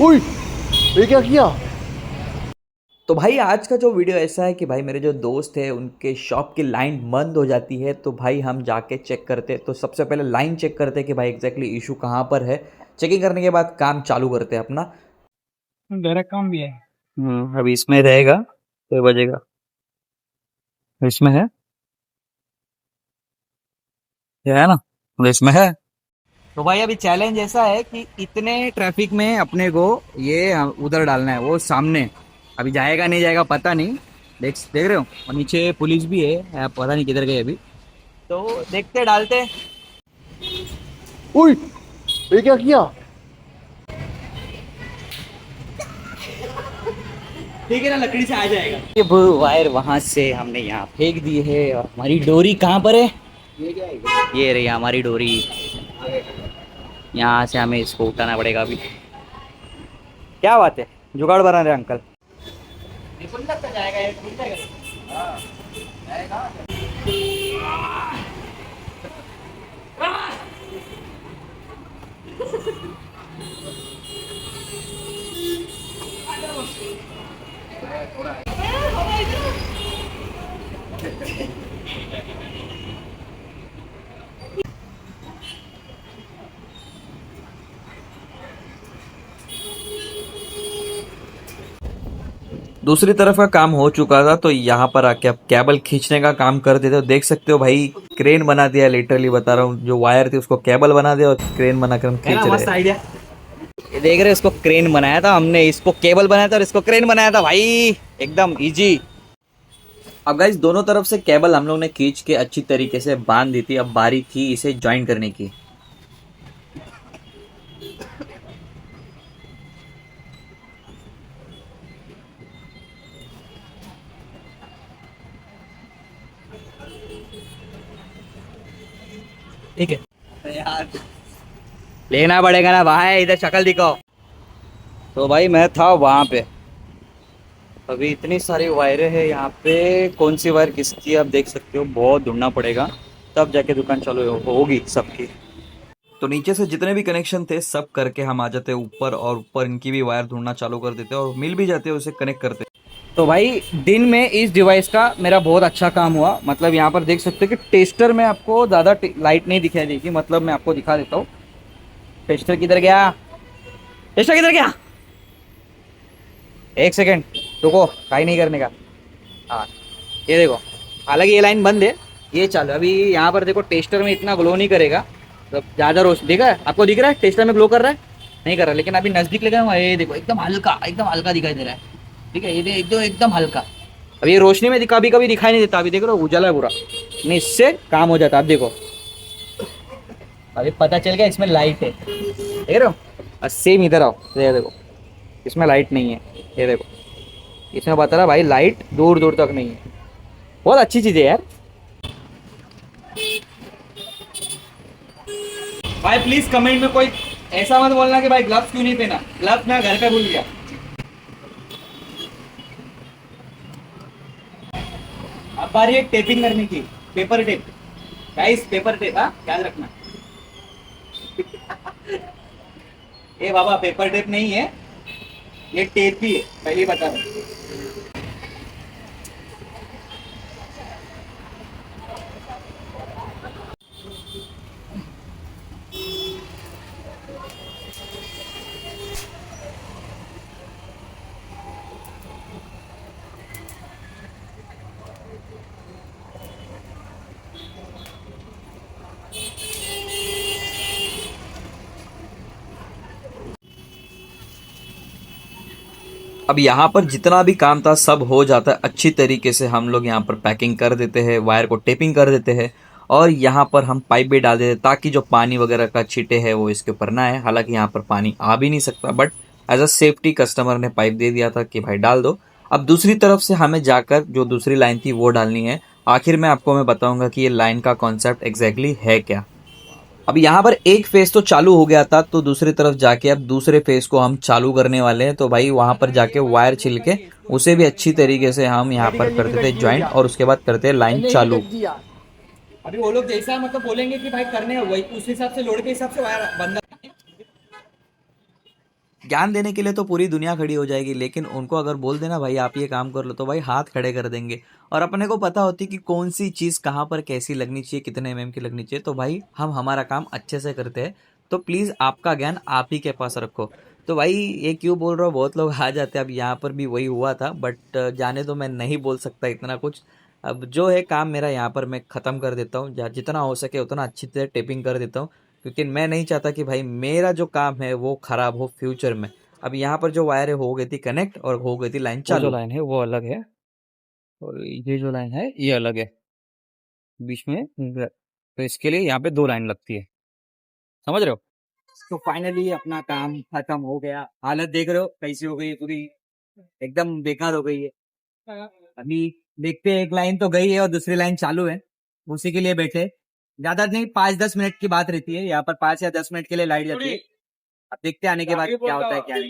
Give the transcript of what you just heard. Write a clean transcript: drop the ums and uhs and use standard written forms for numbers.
उई, ये क्या किया? तो भाई आज का जो वीडियो ऐसा है कि भाई मेरे जो दोस्त है उनके शॉप की लाइन बंद हो जाती है, तो भाई हम जाके चेक करते। तो सबसे पहले लाइन चेक करते कि भाई एग्जैक्टली इशू कहाँ पर है। चेकिंग करने के बाद काम चालू करते हैं अपना। डायरेक्ट काम भी है। अभी इसमें रहेगा तो बजेगा। इसमें है, ये है ना, मतलब इसमें है। तो भाई अभी चैलेंज ऐसा है कि इतने ट्रैफिक में अपने को ये उधर डालना है, वो सामने। अभी जाएगा नहीं जाएगा पता नहीं। देख देख रहे हो, और नीचे पुलिस भी है, पता नहीं किधर गए अभी। तो देखते डालते। उई, ये क्या किया? ठीक है ना, लकड़ी से आ जाएगा। ये वो वायर वहां से हमने यहाँ फेंक दी है, और हमारी डोरी कहाँ पर है? ये रही हमारी डोरी। यहाँ से हमें इसको उठाना पड़ेगा अभी। क्या बात है, जुगाड़ बना रहे अंकल। जाएगा ये, खुल जाएगा। दूसरी तरफ का काम हो चुका था, तो यहाँ पर आके अब केबल खींचने का काम कर देते हो। देख सकते हो भाई, क्रेन बना दिया, लिटरली बता रहा हूँ। जो वायर थी उसको केबल बना दिया और क्रेन बनाकर हम खींच रहे हैं। आइडिया। ये देख रहे हो, इसको क्रेन बनाया था हमने, इसको केबल बनाया था और इसको क्रेन बनाया था भाई। एकदम इजी। अब गाइस दोनों तरफ से केबल हम लोग ने खींच के अच्छी तरीके से बांध दी थी। अब बारी थी इसे ज्वाइन करने की। ठीक है यार, लेना पड़ेगा ना भाई, इधर शक्ल दिखाओ। तो भाई मैं था वहां पे, अभी इतनी सारी वायरें हैं यहाँ पे। कौन सी वायर किसकी है आप देख सकते हो, बहुत ढूंढना पड़ेगा तब जाके दुकान चालू होगी सबकी। तो नीचे से जितने भी कनेक्शन थे सब करके हम आ जाते ऊपर, और ऊपर इनकी भी वायर ढूंढना चालू कर देते और मिल भी जाते, उसे कनेक्ट करते। तो भाई दिन में इस डिवाइस का मेरा बहुत अच्छा काम हुआ। मतलब यहाँ पर देख सकते हो कि टेस्टर में आपको ज़्यादा लाइट नहीं दिखाई देगी। मतलब मैं आपको दिखा देता हूँ, टेस्टर किधर गया, टेस्टर किधर गया। एक सेकेंड रुको, काई नहीं करने का। हाँ, ये देखो, हालांकि ये लाइन बंद है, ये चालू। अभी यहाँ पर देखो, टेस्टर में इतना ग्लो नहीं करेगा, तो ज़्यादा रोशनी दिखा है आपको, दिख रहा है टेस्टर में ग्लो कर रहा है, नहीं कर रहा। लेकिन अभी नज़दीक ले गया, ये देखो एकदम हल्का, एकदम हल्का दिखाई दे रहा है। ठीक है, ये एकदम एकदम हल्का। अब ये रोशनी में कभी कभी दिखाई नहीं देता। अभी देख रहे हो, उजाला है पूरा, नहीं इससे काम हो जाता। अब देखो, अभी पता चल गया इसमें लाइट है, देख रहे हो। और सेम इधर आओ, ये देखो इसमें लाइट नहीं है। ये देखो, इसमें बता रहा भाई लाइट दूर दूर तक नहीं है। बहुत अच्छी चीज़ है यार। भाई प्लीज कमेंट में कोई ऐसा मत बोलना कि भाई ग्लव्स क्यों नहीं पहना, ग्लव्स मैं घर पे भूल गया। अब बारी है टेपिंग करने की, paper tape. Guys paper tape, हाँ याद रखना। ये बाबा पेपर टेप नहीं है, ये टेप ही है, पहले बता रहा हूं। अब यहाँ पर जितना भी काम था सब हो जाता है अच्छी तरीके से। हम लोग यहाँ पर पैकिंग कर देते हैं, वायर को टेपिंग कर देते हैं, और यहाँ पर हम पाइप भी डाल देते हैं ताकि जो पानी वगैरह का छींटे है वो इसके ऊपर ना आए। हालांकि यहाँ पर पानी आ भी नहीं सकता, but as a safety customer ने पाइप दे दिया था कि भाई डाल दो। अब दूसरी तरफ से हमें जाकर जो दूसरी लाइन थी वो डालनी है। आखिर में आपको मैं बताऊंगा कि ये लाइन का कॉन्सेप्ट एग्जैक्टली है क्या। अब यहाँ पर एक फेज तो चालू हो गया था, तो दूसरी तरफ जाके अब दूसरे फेज को हम चालू करने वाले हैं। तो भाई वहां पर जाके वायर छिल के उसे भी अच्छी तरीके से हम यहाँ पर करते थे ज्वाइंट, और उसके बाद करते हैं लाइन चालू। अभी वो लोग जैसा मतलब बोलेंगे कि भाई करने वही उस हिसाब से लोड के हिसाब से वायर बंदा। ज्ञान देने के लिए तो पूरी दुनिया खड़ी हो जाएगी, लेकिन उनको अगर बोल देना भाई आप ये काम कर लो तो भाई हाथ खड़े कर देंगे। और अपने को पता होती कि कौन सी चीज़ कहाँ पर कैसी लगनी चाहिए, कितने एमएम की लगनी चाहिए, तो भाई हम हमारा काम अच्छे से करते हैं। तो प्लीज़ आपका ज्ञान आप ही के पास रखो। तो भाई ये क्यों बोल रहा हूँ, बहुत लोग आ जाते हैं। अब यहाँ पर भी वही हुआ था, बट जाने तो मैं नहीं बोल सकता इतना कुछ। अब जो है काम मेरा यहाँ पर मैं ख़त्म कर देता हूँ, जितना हो सके उतना अच्छी तरह टेपिंग कर देता हूँ, क्योंकि मैं नहीं चाहता कि भाई मेरा जो काम है वो ख़राब हो फ्यूचर में। अब यहाँ पर जो वायर है हो गई थी कनेक्ट और हो गई थी लाइन वो जो चालू। लाइन है वो अलग है और ये जो लाइन है ये अलग है बीच में। तो इसके लिए यहाँ पे दो लाइन लगती है, समझ रहे हो। तो फाइनली अपना काम खत्म हो गया। हालत देख रहे हो कैसी हो गई है, पूरी एकदम बेकार हो गई है। अभी देखते हैं, एक लाइन तो गई है और दूसरी लाइन चालू है, उसी के लिए बैठे। ज्यादा नहीं, 5-10 मिनट की बात रहती है यहाँ पर, 5 या 10 मिनट के लिए लाइट जाती है। अब देखते हैं आने के बाद क्या होता है क्या नहीं।